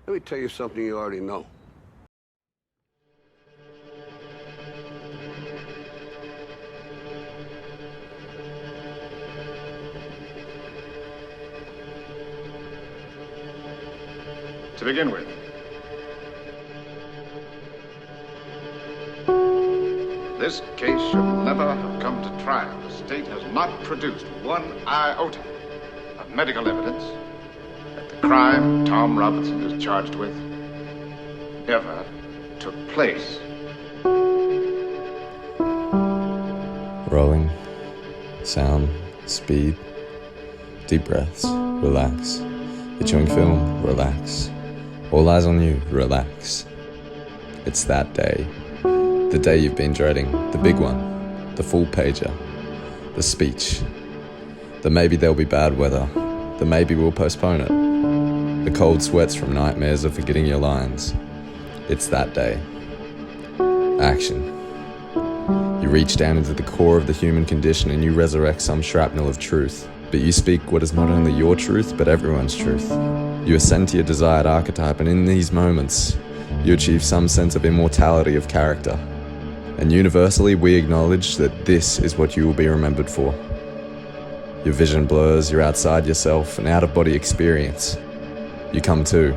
Let me tell you something you already know. To begin with, this case should never have come to trial. The state has not produced one iota of medical evidence that the crime Tom Robinson is charged with ever took place. Rolling, sound, speed, deep breaths, relax. You're chewing film, relax. All eyes on you, relax. It's that day. The day you've been dreading. The big one. The full pager. The speech. The maybe there'll be bad weather. The maybe we'll postpone it. The cold sweats from nightmares of forgetting your lines. It's that day. Action. You reach down into the core of the human condition and you resurrect some shrapnel of truth. But you speak what is not only your truth, but everyone's truth. You ascend to your desired archetype, and in these moments, you achieve some sense of immortality of character. And universally, we acknowledge that this is what you will be remembered for. Your vision blurs, you're outside yourself, an out-of-body experience. You come to,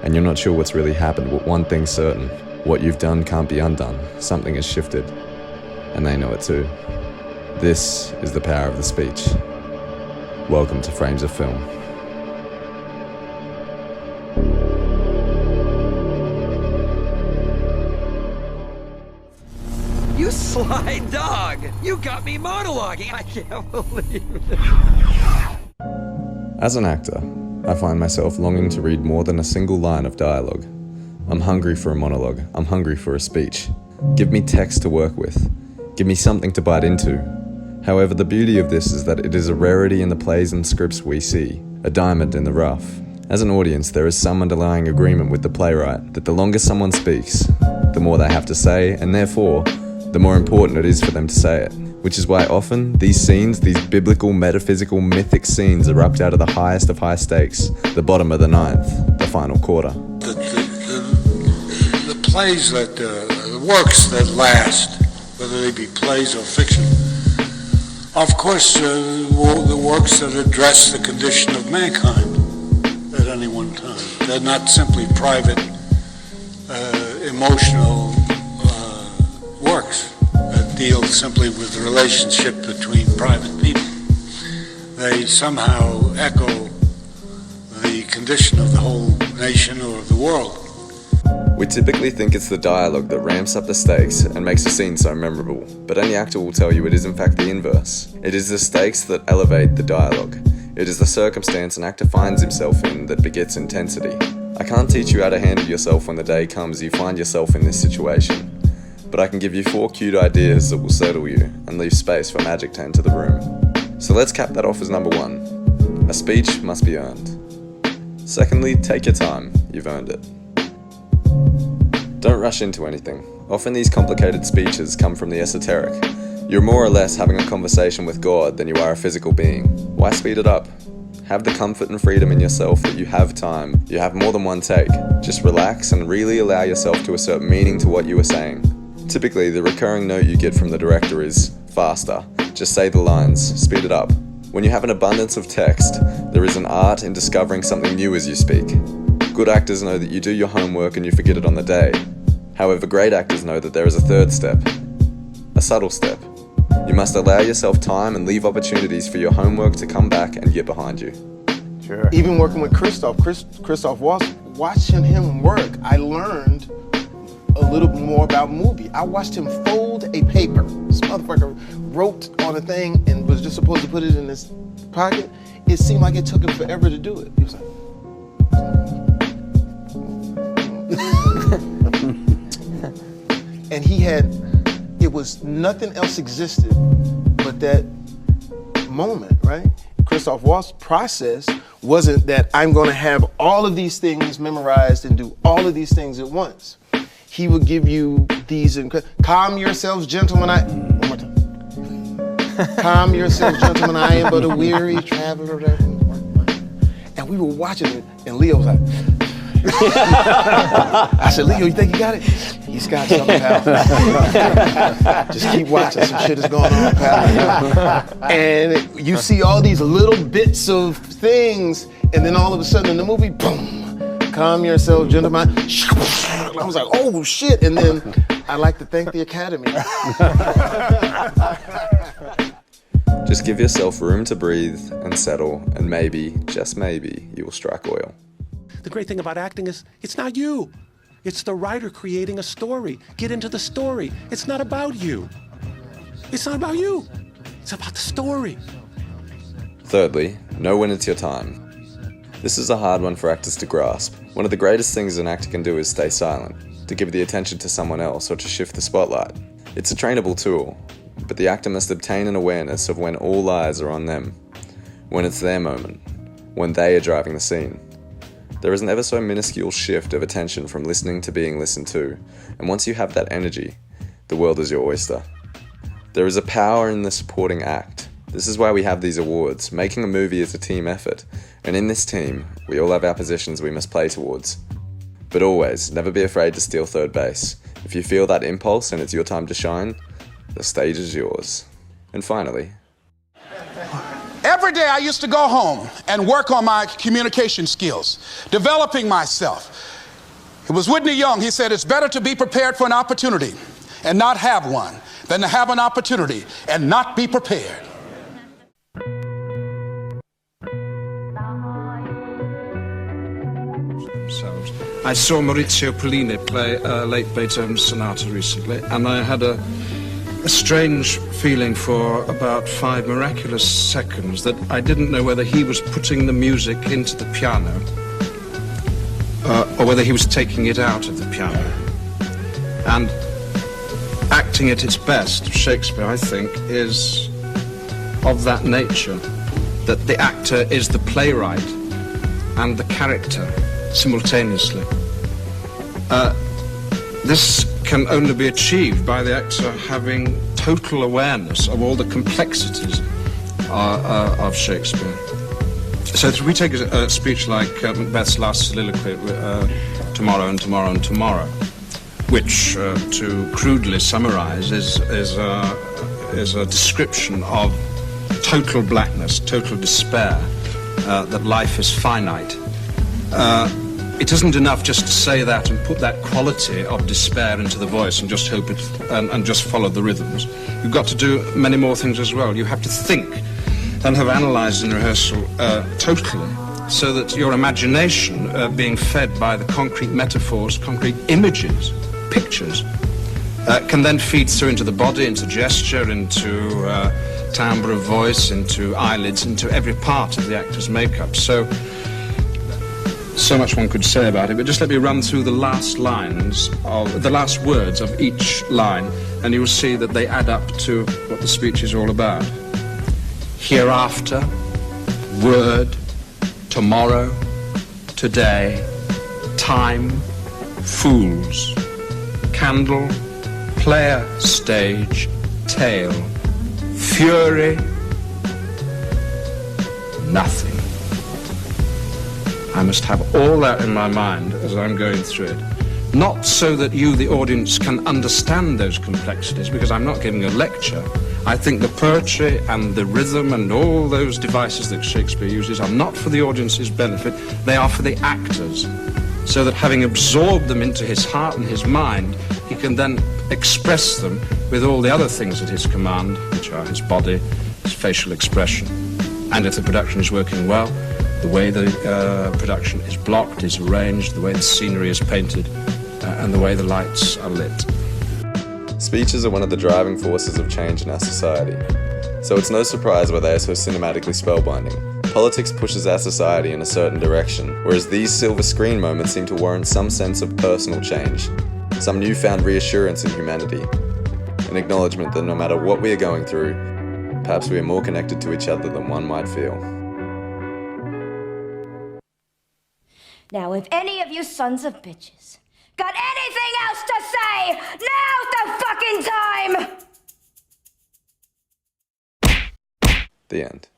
and you're not sure what's really happened, but one thing's certain. What you've done can't be undone. Something has shifted. And they know it too. This is the power of the speech. Welcome to Frames of Film. You sly dog! You got me monologuing! I can't believe it. As an actor, I find myself longing to read more than a single line of dialogue. I'm hungry for a monologue. I'm hungry for a speech. Give me text to work with. Give me something to bite into. However, the beauty of this is that it is a rarity in the plays and scripts we see, a diamond in the rough. As an audience, there is some underlying agreement with the playwright that the longer someone speaks, the more they have to say, and therefore, the more important it is for them to say it. Which is why often, these scenes, these biblical, metaphysical, mythic scenes erupt out of the highest of high stakes, the bottom of the ninth, the final quarter. The plays that, the works that last, whether they be plays or fiction, of course, the works that address the condition of mankind at any one time. They're not simply private, emotional works that deal simply with the relationship between private people. They somehow echo the condition of the whole nation or of the world. We typically think it's the dialogue that ramps up the stakes and makes a scene so memorable, but any actor will tell you it is in fact the inverse. It is the stakes that elevate the dialogue. It is the circumstance an actor finds himself in that begets intensity. I can't teach you how to handle yourself when the day comes you find yourself in this situation, but I can give you 4 cute ideas that will settle you and leave space for magic to enter the room. So let's cap that off as number 1. A speech must be earned. Secondly, take your time. You've earned it. Don't rush into anything. Often these complicated speeches come from the esoteric. You're more or less having a conversation with God than you are a physical being. Why speed it up? Have the comfort and freedom in yourself that you have time. You have more than one take. Just relax and really allow yourself to assert meaning to what you are saying. Typically, the recurring note you get from the director is faster. Just say the lines. Speed it up. When you have an abundance of text, there is an art in discovering something new as you speak. Good actors know that you do your homework and you forget it on the day. However, great actors know that there is a third step, a subtle step. You must allow yourself time and leave opportunities for your homework to come back and get behind you. Sure. Even working with Christoph Waltz, watching him work, I learned a little more about movie. I watched him fold a paper. This motherfucker wrote on a thing and was just supposed to put it in his pocket. It seemed like it took him forever to do it. He was like, and he had, it was nothing else existed but that moment, right? Christoph Waltz's process wasn't that I'm gonna have all of these things memorized and do all of these things at once. He would give you these, calm yourselves, gentlemen, one more time. Calm yourselves, gentlemen, I am but a weary traveler. And we were watching it, and Leo was like, I said, Leo, you think you got it? He's got something, pal. Just keep watching. Some shit is going on, pal. And you see all these little bits of things, and then all of a sudden in the movie, boom, calm yourself, gentlemen. I was like, oh shit. And then I'd like to thank the Academy. Just give yourself room to breathe and settle, and maybe, just maybe, you will strike oil. The great thing about acting is it's not you. It's the writer creating a story. Get into the story. It's not about you. It's not about you. It's about the story. Thirdly, know when it's your time. This is a hard one for actors to grasp. One of the greatest things an actor can do is stay silent, to give the attention to someone else or to shift the spotlight. It's a trainable tool, but the actor must obtain an awareness of when all eyes are on them, when it's their moment, when they are driving the scene. There is an ever so minuscule shift of attention from listening to being listened to, and once you have that energy, the world is your oyster. There is a power in the supporting act. This is why we have these awards. Making a movie is a team effort, and in this team, we all have our positions we must play towards. But always, never be afraid to steal third base. If you feel that impulse and it's your time to shine, the stage is yours. And finally, every day I used to go home and work on my communication skills, developing myself. It was Whitney Young. He said, it's better to be prepared for an opportunity and not have one than to have an opportunity and not be prepared. I saw Maurizio Pollini play a late Beethoven sonata recently, and I had a strange feeling for about 5 miraculous seconds that I didn't know whether he was putting the music into the piano or whether he was taking it out of the piano. And acting at its best, Shakespeare, I think, is of that nature, that the actor is the playwright and the character simultaneously. This can only be achieved by the actor having total awareness of all the complexities of Shakespeare. So if we take a speech like Macbeth's last soliloquy, Tomorrow and Tomorrow and Tomorrow, which, to crudely summarize, is a description of total blackness, total despair, that life is finite. It isn't enough just to say that and put that quality of despair into the voice and just hope it and just follow the rhythms. You've got to do many more things as well. You have to think and have analysed in rehearsal totally, so that your imagination, being fed by the concrete metaphors, concrete images, pictures, can then feed through into the body, into gesture, into timbre of voice, into eyelids, into every part of the actor's makeup. So much one could say about it, but just let me run through the last words of each line, and you will see that they add up to what the speech is all about. Hereafter, word, tomorrow, today, time, fools, candle, player, stage, tale, fury, nothing. I must have all that in my mind as I'm going through it. Not so that you, the audience, can understand those complexities, because I'm not giving a lecture. I think the poetry and the rhythm and all those devices that Shakespeare uses are not for the audience's benefit, they are for the actors. So that having absorbed them into his heart and his mind, he can then express them with all the other things at his command, which are his body, his facial expression. And if the production is working well, the way the production is blocked, is arranged, the way the scenery is painted, and the way the lights are lit. speeches are one of the driving forces of change in our society. So it's no surprise why they are so cinematically spellbinding. Politics pushes our society in a certain direction, whereas these silver screen moments seem to warrant some sense of personal change, some newfound reassurance in humanity, an acknowledgement that no matter what we are going through, perhaps we are more connected to each other than one might feel. Now, if any of you sons of bitches got anything else to say, now's the fucking time! The end.